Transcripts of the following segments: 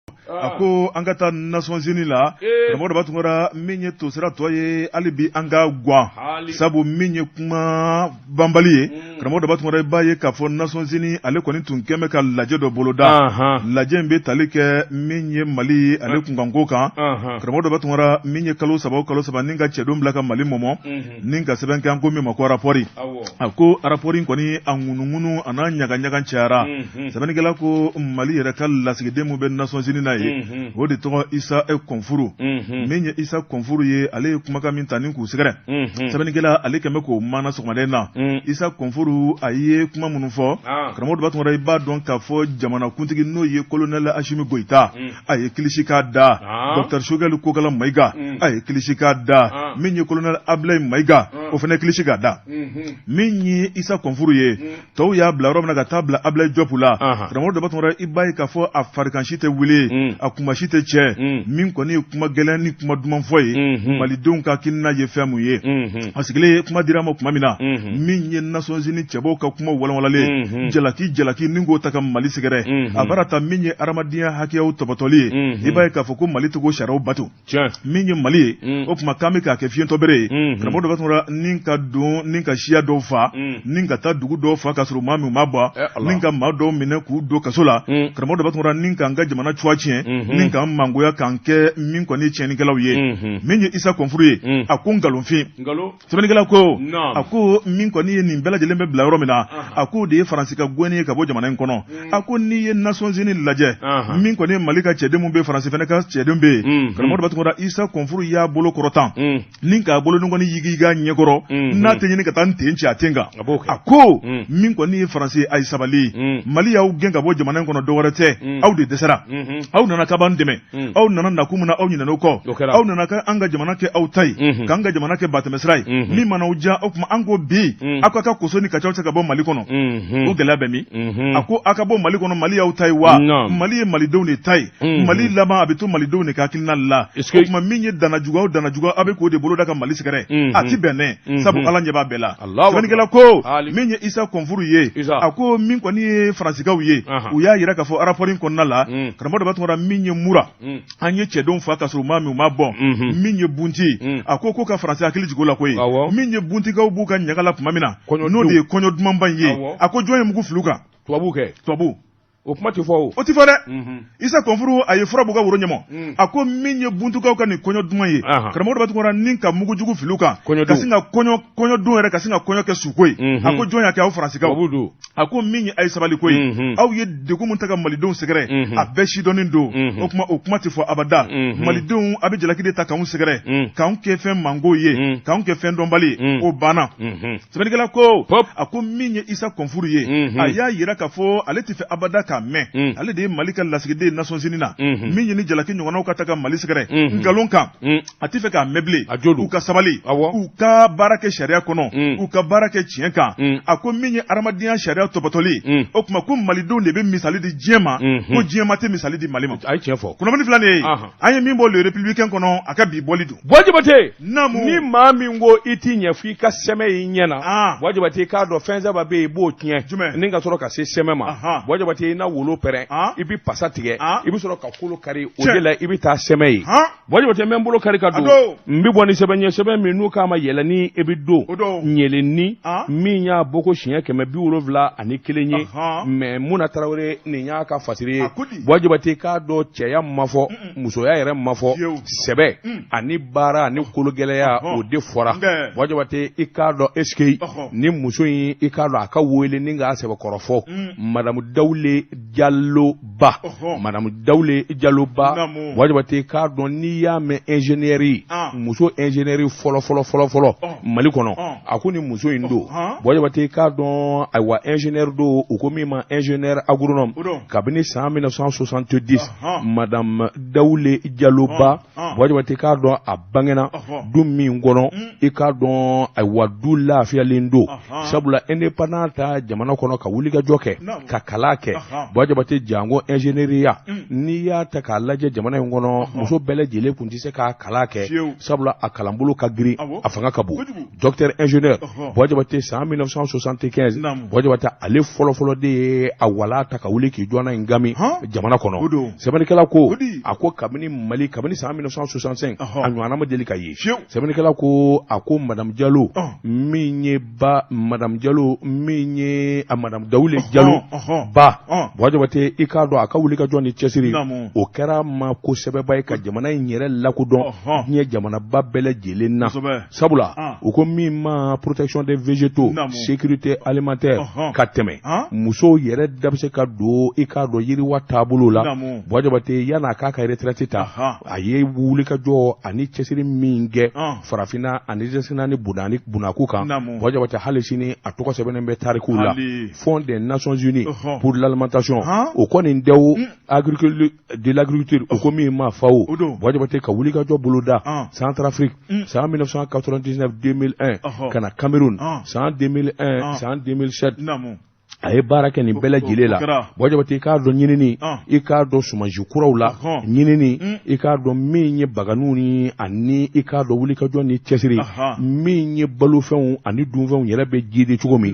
ako an ka taa Nations Unies la karamɔgɔ dɔ b'a tun kɛra min ye tosira tɔ ye hali bi an ka guwan sabu min ye kuma banbali ye karamɔgɔ dɔ b'a tun kɛra i b'a ye k'a fɔ Nations Unies ale kɔni tun kɛn bɛ ka lajɛ dɔ boloda lajɛ in bɛ tali kɛ min ye Mali ye ale kunkanko kan karamɔgɔ dɔ b'a tun kɛra min ye kalo saba ni ka cɛdenw bila ka Mali mɔmɔ ni ka sɛbɛn kɛ an ko min ma ko rapport a ko rapport in kɔni a ŋunuŋunu a n'a ɲagaɲaga cayara sɛbɛnnikɛla ko Mali yɛrɛ ka lasigiden min bɛ Nations Unies na ye o de tɔgɔ Isa Kɔnfuru min ye Isa Kɔnfuru ye ale ye kumakan min ta ni k'u sɛgɛrɛ sɛbɛnnikɛla ale kɛmɛ k'o maana sɔgɔmaden na Isa Kɔnfuru a ye kuma minnu fɔ karamɔgɔ dɔ b'a tun kɛra i b'a dɔn k'a fɔ jamanakuntigi n'o ye colonel Asimi Goyita a ye kilisi k'a da Dr Shogɛli Kokala Mayiga a ye kilisi k'a da min ye colonel Ablaye Mayiga o fana kilisi k'a da min ye Isa Kɔnfuru ye tɔw y'a bila yɔrɔ min na ka taa bila Ablaye Diop la karamɔgɔ dɔ b'a tun kɛra i b'a ye k'a fɔ a farikan si tɛ wuli a kuma si tɛ cɛ min kɔni ye kuma gɛlɛn ni kuma duman fɔ ye malidenw ka hakilina ye fɛn mun ye a sigilen kuma dira ma kuma min na min ye Nations Unies cɛbaw ka kuma walawalalen jalaki ni k'o ta ka Mali sɛgɛrɛ a baara ta min ye adamadenya hakɛyaw tɔbɔtɔli ye i b'a ye k'a fɔ ko Mali tɛ k'o sariyaw bato min ye Mali ye o tuma k'an bɛ k'a kɛ fiɲɛtɔ bere ye karamɔgɔ dɔ b'a tun kɛra ni ka siya dɔw fa ni ka taa dugu dɔw fa k'a sɔrɔ maa min ma bɔ ni ka maa dɔw minɛ k'u don kaso la karamɔgɔ dɔ b'a tun kɛra ni ka an ka jamana cogoya tiɲɛ ni k'an mangoya k'an kɛ min kɔni tiɲɛnikɛlaw ye min ye Isa Kɔnfuru ye a ko nkalonfin sɛbɛnnikɛla ko a ko min kɔni ye nin bɛɛ lajɛlen bɛ bila yɔrɔ min na a ko de ye Faransi ka gɔni ye ka bɔ jamana in kɔnɔ a ko n'i ye Nations Unies lajɛ min kɔni ye Mali ka cɛden mun bɛ Faransi fana ka cɛden bɛ yen karamɔgɔ dɔ b'a tun kɛra Isa Kɔnfuru y'a bolo kɔrɔtan ni k'a bolo ni kɔni yigi ka ɲɛkɔrɔ n'a tɛ ɲini ka taa n ten ci a ten kan a ko min kɔni ye Faransi ye a ye sabali Mali y'aw gɛn ka bɔ jamana in kɔnɔ dɔwɛrɛ tɛ aw de dɛsɛra aw nana k'a b'an dɛmɛ aw nana nakun min na aw ɲinɛn'o kɔ aw nana an ka jamana kɛ aw ta ye k'an ka jamana kɛ batɛmɛsira ye min mana aw diya aw tuma an ko bi aw ka ka koso ni kacaw tɛ ka bɔ Mali kɔnɔ o gɛlɛya bɛ min a ko aw ka bɔ Mali kɔnɔ Mali y'aw ta ye wa Mali ye malidenw de ta ye Mali laban a bɛ to malidenw de ka hakilina la o tuma min ye danajugu aw bɛ k'o de boloda ka Mali sɛgɛrɛ a ti bɛn dɛ sabu Ala ɲɛ b'a bɛɛ la sɛbɛnnikɛla ko min ye Isa Kɔnfuru ye a ko min kɔni ye Faransikaw ye u y'a yira k'a fɔ rapport in kɔnɔna la karamɔgɔ dɔ b'a tun kɛra min ye mura an ye cɛdenw fa ka sɔrɔ maa min u ma bɔ min ye bunti a ko ka Faransi hakili jigin o la koyi min ye buntikaw b'u ka ɲaga la tuma min na n'o de ye kɔɲɔ dumanba in ye a ko jɔn ye mugu filu kan tubabu o kuma tɛ fɔ o tɛ fɔ dɛ Isa Kɔnfuru a ye fura b'u ka woro ɲɛmɔ a ko min ye buntukaw ka nin kɔɲɔ duman ye karamɔgɔ dɔ b'a tun kɛra ni ka mugujugu filu kan ka sin ka kɔɲɔ don yɛrɛ ka sin ka kɔɲɔ kɛ suko ye a ko jɔn y'a kɛ aw Faransikaw a ko min ye a ye sabali ko ye aw ye degun min ta ka malidenw sɛgɛrɛ a bɛɛ sidɔnnen don o kuma tɛ fɔ abada malidenw a bɛ jalaki de ta k'anw sɛgɛrɛ k'anw kɛ fɛn mango ye k'anw kɛ fɛn dɔnbali ye o banna sɛbɛnnikɛla ko a ko min ye Isa Kɔnfuru ye a y'a yira k'a fɔ ale tɛ fɛ abada ka mɛn ale de ye Mali ka lasigiden Nations Unies na min ye ni jalaki ɲɔgɔnnaw ka ta ka Mali sɛgɛrɛ nkalon kan a tɛ fɛ k'a mɛn bilen u ka sabali u ka baara kɛ sariya kɔnɔ u ka baara kɛ tiɲɛ kan a ko min ye adamadenya sariya tɔbɔtɔli o tuma ko malidenw de bɛ misali di diɲɛ ma ko diɲɛ ma tɛ misali di Mali ma a ye tiɲɛ fɔ kunnafoni filanan ye an ye min bɔ le républicain kɔnɔ a ka bi bɔli don Jabate ni maa min ko i t'i ɲɛ f'i ka sɛmɛ y'i ɲɛ na Jabate k'a dɔn fɛn saba bɛ yen i b'o tiɲɛ ni ka sɔrɔ ka se sɛmɛ ma Jabate i na wolo pɛrɛn i bɛ pasa tigɛ i bɛ sɔrɔ ka kolo kari o de la i bɛ taa sɛmɛ ye Jabate n bɛ n bolo kari ka don n bɛ bɔ ni sɛbɛn ɲɛ sɛbɛn min n'u k'a ma yɛlɛ ni i bɛ don ɲɛlenni min y'a bɔ ko siɲɛ 271 ye mais Muna Tarawele nin y'a ka fasiri ye Jabate k'a dɔn cɛya ma fɔ musoya yɛrɛ ma fɔ sɛbɛ ani baara ani kologɛlɛya o de fɔra Jabate i k'a dɔn est-ce que ni muso in i k'a dɔn a ka wele ni k'a sɛbɛkɔrɔ fɔ Madame Dawule Diallo Ba Jabate k'a dɔn n'i y'a mɛn ingénierie muso ingénierie fɔlɔ Mali kɔnɔ a ko ni muso in don Jabate k'a dɔn ayiwa ingénieur don u ko min ma ingénieur agronome kabini san 1970 Madame Dawule Diallo Ba Jabate k'a dɔn a bangena du min kɔnɔ i k'a dɔn ayiwa du lafiyalen don sabula indépendant ta jamana kɔnɔ ka wuli ka jɔ kɛ ka kala kɛ Bwajabate jango ingénieria ni ya ta ka lajɛ jamana in kɔnɔ muso bɛɛ lajɛlen kun tɛ se ka kalan kɛ sabula a kalanbolo ka girin a fanga ka bon docteur ingénieur Bwajabate san 1975 Bwajabate ale fɔlɔfɔlɔ de ye a wala ta ka wuli k'i jɔ n'a in gami jamana kɔnɔ sɛbɛnnikɛla ko a ko kabini Mali kabini san 1965 a ɲɔgɔnna ma deli ka ye sɛbɛnnikɛla ko a ko madame Diallo min ye ba madame Diallo min ye a madame Dawule Diallo ba Bwajabate i k'a dɔn a ka wuli ka jɔ ni cɛsiri o kɛra ma ko sɛbɛba ye ka jamana in yɛrɛ lakodɔn diɲɛ jamanaba bɛɛ lajɛlen na sabula u ko min ma protection des végétaux sécurité alimentaire ka tɛmɛ musow yɛrɛ da bɛ se ka don i k'a dɔn yiriwa taabolo la Bwajabate yan'a k'a ka retraite ta a ye wuli ka jɔ ani cɛsiri min kɛ farafinna ani dɛsɛnna ni bunaku kan Bwajabate hali sini a tɔgɔ sɛbɛnnen bɛ tarikuw la Fonds des Nations Unies pour l'alimentation o kɔni dɛw de l'agriculture o ko min ma fa o Bwajabate ka wuli ka jɔ boloda Centrafrique san 1999-2001 ka na Cameroun san 2001 san 2007 a ye baara kɛ nin bɛɛ lajɛlen la Bwajabate i k'a dɔn ɲinini i k'a dɔn sumansi kuraw la ɲinini i k'a dɔn min ye baganiw ni ani i k'a dɔn wulikajɔ ni cɛsiri min ye balofɛnw ani dunfɛnw yɛrɛ bɛ jidi cogo min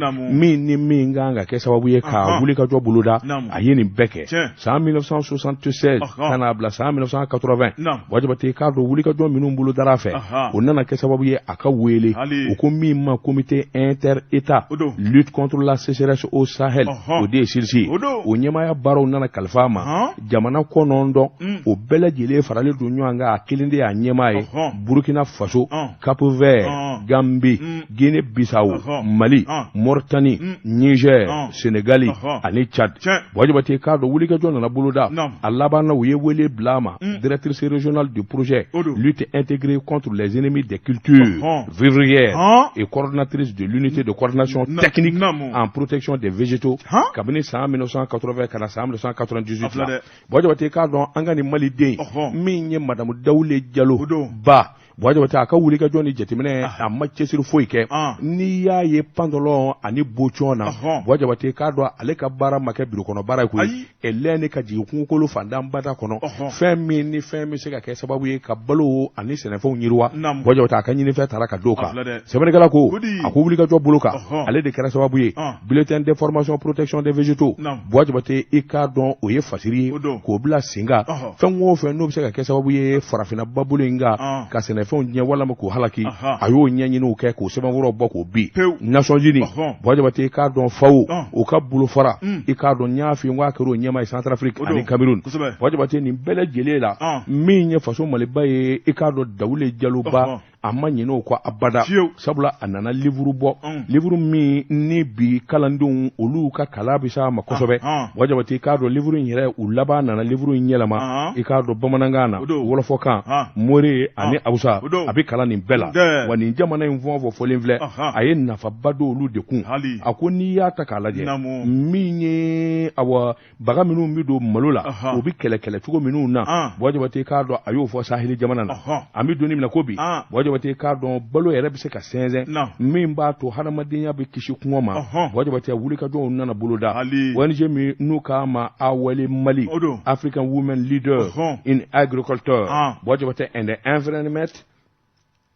ni min kan ka kɛ sababu ye ka wulikajɔ boloda a ye nin bɛɛ kɛ san 1976 ka n'a bila san 1980 Bwajabate i k'a dɔn wulikajɔ minnu bolodara fɛ o nana kɛ sababu ye a ka wele o ko min ma comité inter-état lutte contre la sécheresse au Sahel o de ye sirisi o ɲɛmaya baaraw nana kalifa ma jamana kɔnɔntɔn o bɛɛ lajɛlen faralen don ɲɔgɔn kan a kelen de y'a ɲɛmaa ye Burkina Faso Cap Vert Gambie Guinée Bissau Mali Mauritanie Niger Sénégal ani Tchad Bwajabate k'a dɔn wulikajɔ nana boloda a laban na u ye wele bila ma directrice régionale du projet lutte intégrée contre les ennemis des cultures vivrières et coordonnatrice de l'unité de coordination technique en protection des végétaux kabini san 1980 kana san 1998 la Bwajabate k'a dɔn an ka nin maliden min ye madame Dawule Diallo ba Bwajabate a ka wulikajɔ ni jateminɛ a ma cɛsiri foyi kɛ n'i y'a ye pandɔlɔ ani bocɔn na Bwajabate k'a dɔn ale ka baara ma kɛ birokɔnɔ baara ye koyi ɛlɛn ne ka jigin kungokolo fandan bada kɔnɔ fɛn min ni fɛn bɛ se ka kɛ sababu ye ka balo ani sɛnɛfɛnw yiriwa Bwajabate a ka ɲinifɛn taara ka d'o kan sɛbɛnnikɛla ko a ko wulikajɔ bolo kan ale de kɛra sababu ye bulletin d'information protection des végétaux Bwajabate i k'a dɔn o ye fasiri ye k'o bila sen kan fɛn o fɛn n'o bɛ se ka kɛ sababu ye farafinna babolo in kan ka sɛnɛfɛnw ɲɛ walama k'o halaki a y'o ɲɛɲiniw kɛ k'o sɛbɛnkɔrɔ bɔ k'o bin Nations Unies Bwajabate i k'a dɔn fawo o ka bolofara i k'a dɔn n y'a f'i ye n k'a kɛra o ɲɛmaa ye Centrafrique ani Cameroun Bwajabate nin bɛɛ lajɛlen la min ye faso maliba ye i k'a dɔn Dawule Diallo ba a ma ɲinɛ o kɔ abada sabula a nana livre bɔ livre min ni bi kalandenw olu ka kalan bɛ s'a ma kosɛbɛ Bwajabate i k'a dɔn livre in yɛrɛ u laban nana livre in yɛlɛma i k'a dɔn bamanankan na wɔlɔfɔkan more ani awusa a bɛ kalan nin bɛɛ la wa nin jamana in fɛn o fɛn fɔlen filɛ a ye nafaba don olu de kun a ko n'i y'a ta k'a lajɛ min ye awa baga minnu bɛ don malo la o bɛ kɛlɛ cogo minnu na Bwajabate i k'a dɔn a y'o fɔ Saheli jamana na an bɛ don min na ko bi Bwajabate k'a dɔn balo yɛrɛ bɛ se ka sɛnsɛn min b'a to hadamadenya bɛ kisi kɔngɔ ma Bwajabate wulikajɔw nana boloda ONG min n'u k'a ma Awele Mali African Women Leader in Agriculture Bwajabate and the Environment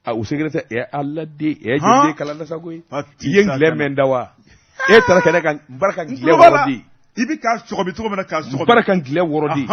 u secrétaire est alla de jende kala na sago yi ngilɛ mɛn da wa e taara kɛnɛ kan baraka ngilɛ wɔrɔ di i bɛ k'a sɔgɔbi cogo min na k'a sɔgɔbi baraka ngilɛ wɔrɔ di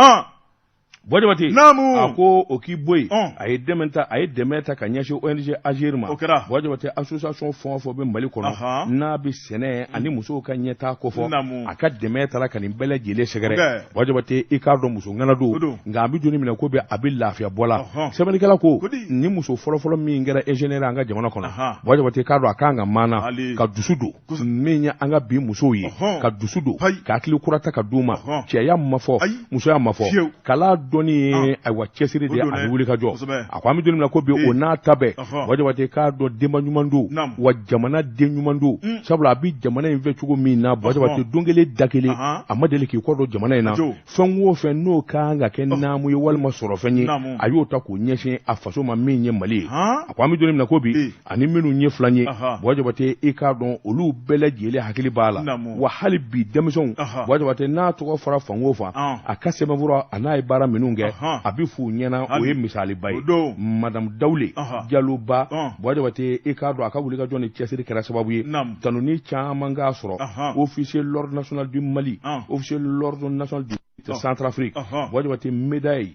Bwajabate a ko o k'i bɔ yen a ye dɛmɛ ta ka ɲɛsin ONG AGIR ma Bwajabate association fɛn o fɛn bɛ Mali kɔnɔ n'a bɛ sɛnɛ ani musow ka ɲɛtaa kofɔ a ka dɛmɛ taara ka nin bɛɛ lajɛlen sɛgɛrɛ Bwajabate i k'a dɔn muso ŋana don nka a bɛ joli minɛ ko bɛ a bɛ lafiya bɔ la sɛbɛnnikɛla ko ni muso fɔlɔfɔlɔ min kɛra ingénieur an ka jamana kɔnɔ Bwajabate k'a dɔn a kan ka maana ka dusu don min ye an ka bi musow ye ka dusu don ka hakili kura ta ka d'u ma cɛya ma fɔ musoya ma fɔ kala dɔnni ye ayiwa cɛsiri de a bɛ wuli ka jɔ a ko an bɛ don min na ko bi o n'a ta bɛɛ wajibati k'a dɔn denba ɲuman don wa jamana den ɲuman don sabula a bɛ jamana in fɛ cogo min na wajibati don kelen da kelen a ma deli k'i kɔ dɔn jamana in na fɛn o fɛn n'o kan ka kɛ naamu ye walima sɔrɔ fɛn ye a y'o ta k'o ɲɛsin a faso ma min ye Mali ye a ko an bɛ don min na ko bi ani minnu ye filan ye wajibati i k'a dɔn olu bɛɛ lajɛlen hakili b'a la wa hali bi denmisɛnw wajibati n'a tɔgɔ fara fan o fan a ka sɛbɛnfura a n'a ye baara minnu kɛ a bɛ f'u ɲɛna o ye misaliba ye Madame Dawule Jaloba wajibati i k'a dɔn a ka wuli ka jɔ ni cɛsiri kɛra sababu ye tanuni caman k'a sɔrɔ officier l'ordre national du Mali officier l'ordre national du Centrafrique wajibati médaille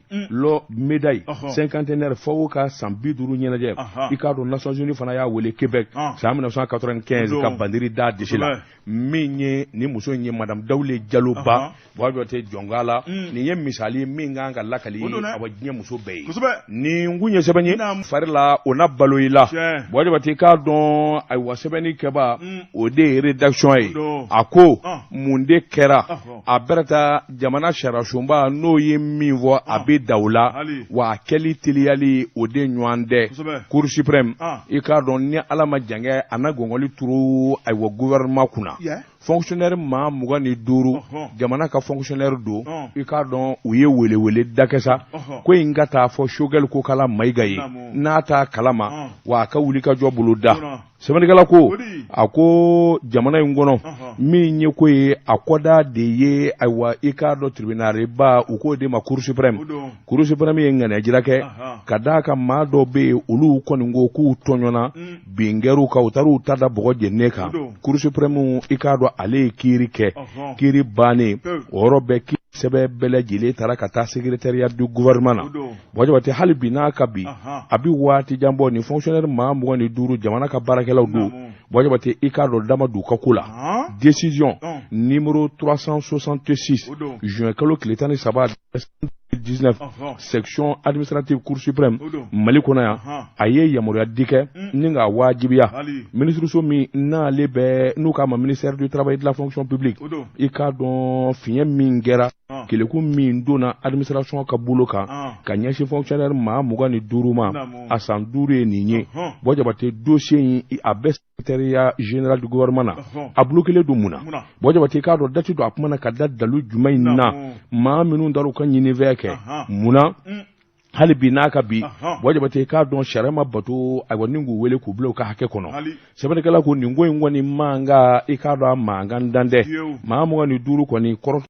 médaille cinquantenaire fo ka san 50 ɲɛnajɛ i k'a dɔn Nations Unies fana y'a wele Québec san 1995 ka bandiri da disi la min ye ni muso in ye Madame Dawule Jaloba wajibati jɔnka la nin ye misali min kan ka lakali a wa diɲɛ muso bɛɛ ye nin kun ye sɛbɛn ye fari la o na balo i la wajibati k'a dɔn ayiwa sɛbɛnni kɛba o de ye rédaction ye a ko mun de kɛra a bɛrɛta jamana sariyasunba n'o ye min fɔ a bɛ da o la wa a kɛli teliyali o de ɲɔgɔn dɛ Cour suprême i k'a dɔn ni Ala ma jan kɛ a na gɔngɔli turu ayiwa gouvernement kunna fonctionnaire maa 25 jamana ka fonctionnaire do i k'a dɔn u ye welewele dakɛ sa ko in ka taa fɔ Choguel ko kala Mayiga ye n'a t'a kalama wa a ka wuli ka jɔ bolo da sɛbɛnnikɛla ko a ko jamana in kɔnɔ min ye ko ye a kɔda de ye ayiwa i k'a dɔn tribunal ba u k'o de ma Cour suprême ye ŋaniyajira kɛ ka d'a kan maa dɔw bɛ yen olu kɔni ko k'u tɔɲɔna bin kɛr'u kan u taar'u ta da bɔgɔ jɛnnen kan Cour suprême i k'a dɔn ale ye kiiri kɛ kiiri bannen o yɔrɔ bɛɛ kiiri sɛbɛn bɛɛ lajɛlen taara ka taa secrétariat du gouvernement na wajibati hali bi n'a ka bi a bɛ waati jan bɔ ni fonctionnaire maa 25 jamana ka baarakɛlaw do wajibati i k'a dɔn dama d'u ka ko la décision numéro 366 juin kalo tile 13 19 section administrative Cour suprême Mali kɔnɔ yan a ye yamaruya di kɛ ni ka wajibiya ministre so min n'ale bɛ n'u k'a ma ministère du travail et de la fonction publique i k'a dɔn fiɲɛ min kɛra keleku min donna administration ka bolo kan ka ɲɛsin fonctionnaire maa 25 ma a san 5 ye nin ye wajibati dossier in a bɛ secrétariat général du gouvernement na a bloqué don mun na wajibati k'a dɔn date don a kuma na ka da dalu jumɛn in na maa minnu dar'u ka ɲinifɛn kɛ munna hali bi n'a ka bi wajibati k'a dɔn sariya ma bato ayiwa ni k'u wele k'u bila u ka hakɛ kɔnɔ sɛbɛnnikɛla ko nin ko in kɔni man kan i k'a dɔn a mankan dan dɛ maa 25 kɔni kɔrɔ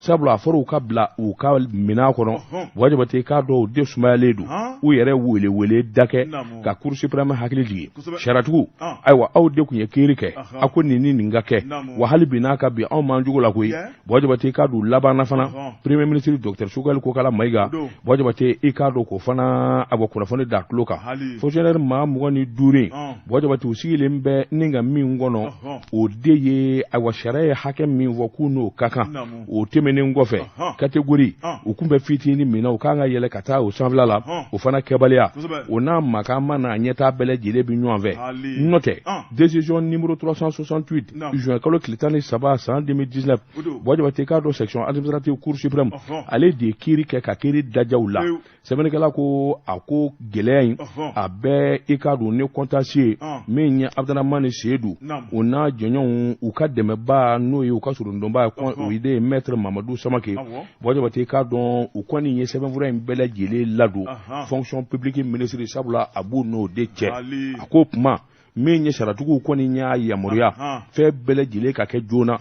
sabula a fɔra u ka bila u ka minɛn kɔnɔ wajibati k'a dɔn u de sumayalen don u yɛrɛ wele dakɛ ka Cour suprême hakili jigin sariyatigiw ayiwa aw de tun ye kiiri kɛ a ko nin ka kɛ wa hali bi n'a ka bi anw m'an jogo la koyi wajibati k'a dɔn labanna fana premier ministre Dr Choguel ko kala Mayiga wajibati i k'a dɔn ko fana a bɔ kunnafoni da tulo kan fonctionnaire maa 25 wajibati u sigilen bɛ ni ka min kɔnɔ o de ye ayiwa sariya ye hakɛ min fɔ k'u n'o ka kan o tɛmɛnen kɔfɛ catégorie u kun bɛ fitinin min na u kan ka yɛlɛ ka taa o sanfɛla la o fana kɛbaliya o n'a makan mana ɲɛtaa bɛɛ lajɛlen bi ɲɔgɔn fɛ n'o tɛ décision numéro 368 juin kalo tile 13 san 2019 wajibati k'a dɔn section administrative Cour suprême ale de ye kiiri kɛ ka kiiri dajaw la sɛbɛnnikɛla ko a ko gɛlɛya in a bɛɛ i k'a dɔn ni contentieux min ye Abdrahamani Seydou o n'a jɔɲɔgɔnw u ka dɛmɛba n'o ye u ka surundonba o de ye maître Mamadou Samake wajibati k'a dɔn u kɔni ye sɛbɛnfura in bɛɛ lajɛlen ladon fonction publique ministre sabula a b'u n'o de cɛ a ko kuma min ye saratigiw kɔni y'a yamaruya fɛn bɛɛ lajɛlen ka kɛ joona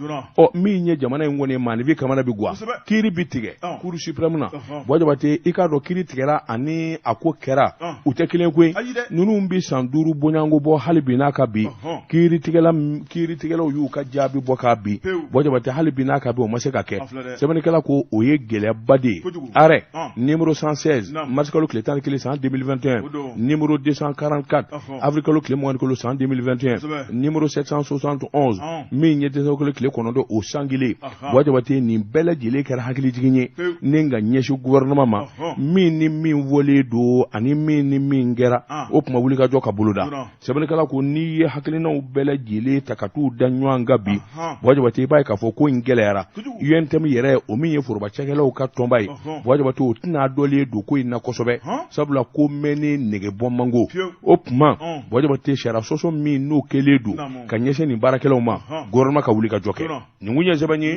min ye jamana in kɔni maanifi kamana bi guwa kiiri bi tigɛ Cour suprême na wajibati i k'a dɔn kiiri tigɛra ani a ko kɛra u tɛ kelen koyi ninnu bi san 5 bɔɲanko bɔ hali bi n'a ka bi kiiritigɛlaw y'u ka jaabi bɔ k'a bi wajibati hali bi n'a ka bi o ma se ka kɛ sɛbɛnnikɛla ko o ye gɛlɛyaba de ye arrêt numéro 116 mars kalo tile 11 san 2021 numéro 244 avril kalo tile 20 san 2021 numéro 771 min ye desokole kile konodo o sangile wajabate ni bela jile kara hakili jiginye nenga nyeshu gouvernement ma min ni min wole do ani min ni min gera o kuma wuli ka joka buluda sebele kala ko ni ye hakili na bela jile takatu danywanga bi wajabate bay ka fo ko ngelera yentem yere o min ye foroba chakela o ka tombay wajabate o tina dole do ko ina kosobe sabula ko meni nege bommango o kuma wajabate shara soso min no keledu kanyeshe ni barakelaw ma gouvernement ka wuli ka joke ni ngunya zebanye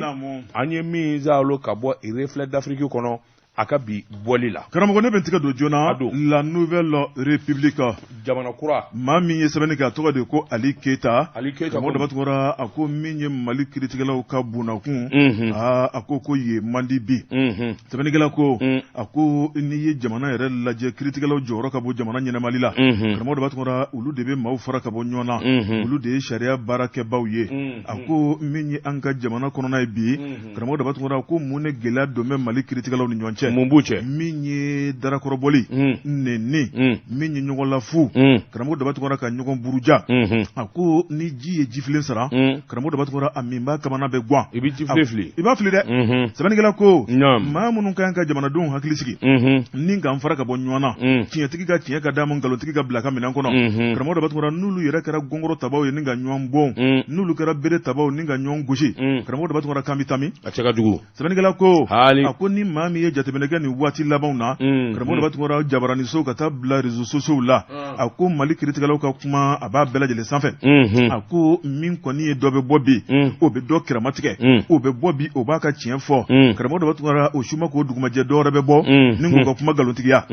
anye min zalo ka bo reflet d'Afrique kono akabi bolila karamɔgɔ ne bɛ tigɛ don joona la nouvelle république jamana kura maa min ye sɛbɛnni kɛ a tɔgɔ de ko Ali Keita karamɔgɔ dama tɔgɔra a ko min ye Mali kiritigɛlaw ka bonnakun a ko ye mandi bi sɛbɛnnikɛla ko a ko n'i ye jamana yɛrɛ lajɛ kiritigɛlaw jɔyɔrɔ ka bɔ jamana ɲɛnamali la karamɔgɔ dama tɔgɔra olu de bɛ maaw fara ka bɔ ɲɔgɔn na olu de ye sariya baarakɛbaw ye a ko min ye an ka jamana kɔnɔna ye bi karamɔgɔ dama tɔgɔra ko mun ne gɛlɛya don bɛ Mali kiritigɛlaw ni ɲɔgɔn cɛ mun b'u cɛ min ye darakɔrɔbɔli nɛni min ye ɲɔgɔn lafu karamɔgɔ daba tɔgɔra ka ɲɔgɔn buruja a ko ni ji ye jifilen sara karamɔgɔ daba tɔgɔra a min b'a kamana bɛ guan i bɛ jifilen fili i b'a fili dɛ sɛbɛnnikɛla ko maa minnu ka kan ka jamanadenw hakili sigi ni k'an fara ka bɔ ɲɔgɔn na tiɲɛtigi ka tiɲɛ ka d'a ma nkalontigi ka bila ka minɛn kɔnɔ karamɔgɔ daba tɔgɔra n'olu yɛrɛ kɛra gɔngɔrɔ tabaw ye ni ka ɲɔgɔn bon n'olu kɛra bere tabaw ni ka ɲɔgɔn gosi karamɔgɔ daba tɔgɔra kan bɛ tami a cɛ ka jugu sɛbɛnnikɛla ko a ko ni maa min ye jateminɛkɛ ni waati labanw na karamɔgɔ daba tɔgɔra jabaraniso ka taa bila réseaux sociaux la a ko Mali kiritigɛlaw ka kuma a b'a bɛɛ lajɛlen sanfɛ a ko min kɔni ye dɔ bɛ bɔ bi o bɛ dɔ kɛrɛmatigɛ o bɛ bɔ bi o b'a ka tiɲɛ fɔ karamɔgɔ daba tɔgɔra o suma k'o dugumajɛ dɔ wɛrɛ bɛ bɔ ni k'o ka kuma nkalontigiya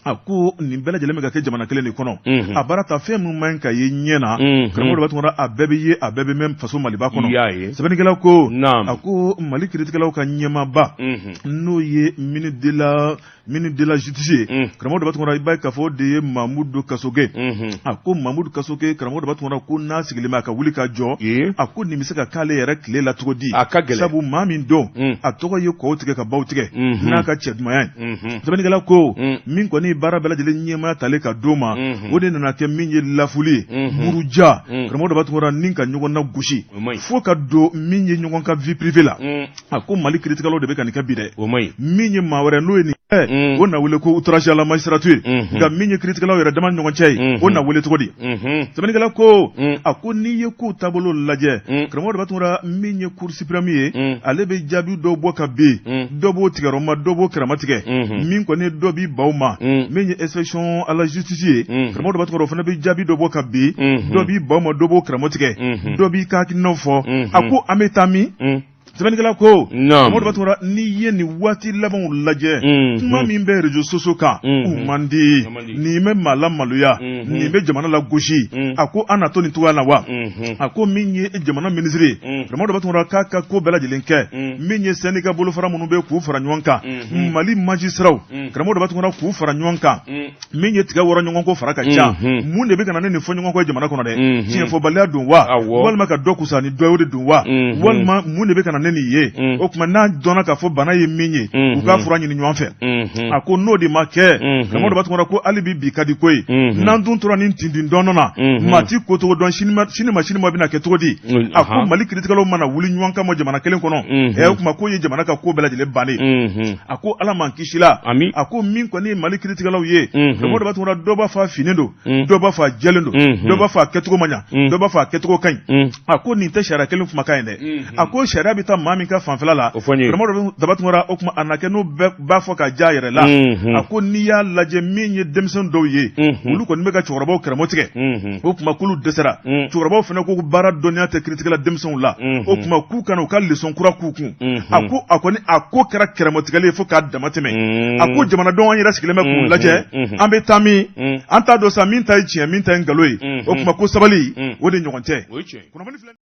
a ko nin bɛɛ lajɛlen bɛ ka kɛ jamana kelen de kɔnɔ a baara ta fɛn min man ka ye ɲɛ na karamɔgɔ daba tɔgɔra a bɛɛ bɛ ye a bɛɛ bɛ mɛn faso Maliba kɔnɔ sɛbɛnnikɛla ko a ko Mali kiritigɛlaw ka ɲɛmaaba n'o ye ministre de la justice karamɔgɔ daba tɔgɔra i b'a ye k'a fɔ de ye Mamudu Kasoge a ko Mamudu Kasoge karamɔgɔ daba tɔgɔra ko n'a sigilen bɛ a ka wuli ka jɔ a ko nin bɛ se ka k'ale yɛrɛ tile la cogo di sabu maa min don a tɔgɔ ye kɔw tigɛ ka baw tigɛ n'a ka cɛ dumanya ye sɛbɛnnikɛla ko min kɔni baara bɛɛ lajɛlen ɲɛmaya talen ka d'o ma o de nana kɛ min ye lafuli ye buruja karamɔgɔ daba tɔgɔra ni ka ɲɔgɔn na gosi fo ka don min ye ɲɔgɔn ka vie privée la a ko Mali kiritigɛlaw de bɛ ka nin kɛ bi dɛ min ye maa wɛrɛ n'o ye nin o na wele ko outrage à la magistrature nka min ye kiritigɛlaw yɛrɛ dama ɲɔgɔn cɛ ye o na wele cogo di sɛbɛnnikɛla ko a ko n'i ye kow taabolo lajɛ karamɔgɔ daba tɔgɔra min ye cour suprême ye ale bɛ jaabi dɔw bɔ ka bin dɔ b'o tigɛrɔma dɔ b'o kɛrɛmatigɛ min kɔni dɔ b'i baw ma min ye inspection à la justice ye karamɔgɔ daba tɔgɔra o fana bɛ jaabi dɔ bɔ ka bin dɔ b'i baw ma dɔ b'o kɛrɛmatigɛ dɔ b'i ka hakilinaw fɔ a ko an bɛ taa min sɛbɛnnikɛla ko karamɔgɔ daba tɔgɔra n'i ye nin waati labanw lajɛ kuma min bɛ réseaux sociaux kan u man di nin bɛ maa lamaloya nin bɛ jamana la gosi a ko an na to nin cogoya la wa a ko min ye jamana ministre ye karamɔgɔ daba tɔgɔra k'a ka ko bɛɛ lajɛlen kɛ min ye syndicat bolofara minnu bɛ k'u fara ɲɔgɔn kan Mali magistrat karamɔgɔ daba tɔgɔra k'u fara ɲɔgɔn kan min ye tigɛ wɔrɔ ɲɔgɔn ko fara ka ca mun de bɛ ka na ne nin fɔ ɲɔgɔn kɔ jamana kɔnɔ dɛ tiɲɛfɔbaliya don wa walima ka dɔ kusa ni dɔ ye o de don wa walima mun de bɛ ka na ne nin ye o tuma n'a dɔnna k'a fɔ bana ye min ye u k'a fura ɲini ɲɔgɔn fɛ a ko n'o de ma kɛ karamɔgɔ daba tɔgɔra ko hali bi ka di ko ye n'an dun tora nin tintin dɔnɔ na maa ti ko cogo dɔn sini ma bɛna kɛ cogo di a ko Mali kiritigɛlaw mana wuli ɲɔgɔn kama jamana kelen kɔnɔ o tuma ko ye jamana ka ko bɛɛ lajɛlen bannen a ko Ala m'an kisi la a ko min kɔni ye Mali kiritigɛlaw ye karamɔgɔ daba tɔgɔra dɔ b'a fɔ a finen don dɔ b'a fɔ a jɛlen don dɔ b'a fɔ a kɛcogo man ɲa dɔ b'a fɔ a kɛcogo ka ɲi a ko nin tɛ sariya kelen kumakan ye dɛ a ko sariya bɛ taa maa min ka fanfɛla la karamɔgɔ daba tɔgɔra o tuma a na kɛ n'o b'a fɔ ka ja yɛrɛ la a ko n'i y'a lajɛ min ye denmisɛn dɔw ye olu kɔni bɛ ka cɛkɔrɔbaw kɛrɛmɔtigɛ o tuma k'olu dɛsɛra cɛkɔrɔbaw fana ko baara dɔnniya tɛ kiritigɛla denmisɛnw la o tuma k'u kana u ka leçon kura k'u kun a ko kɛra kɛrɛmɔtigɛli ye fo k'a dama tɛmɛ a ko jamanadenw an yɛrɛ sigilen bɛ k'u lajɛ an bɛ taa min an t'a dɔn sa min ta ye tiɲɛ min ta ye nkalon ye o tuma ko sabali o de ɲɔgɔn tɛ.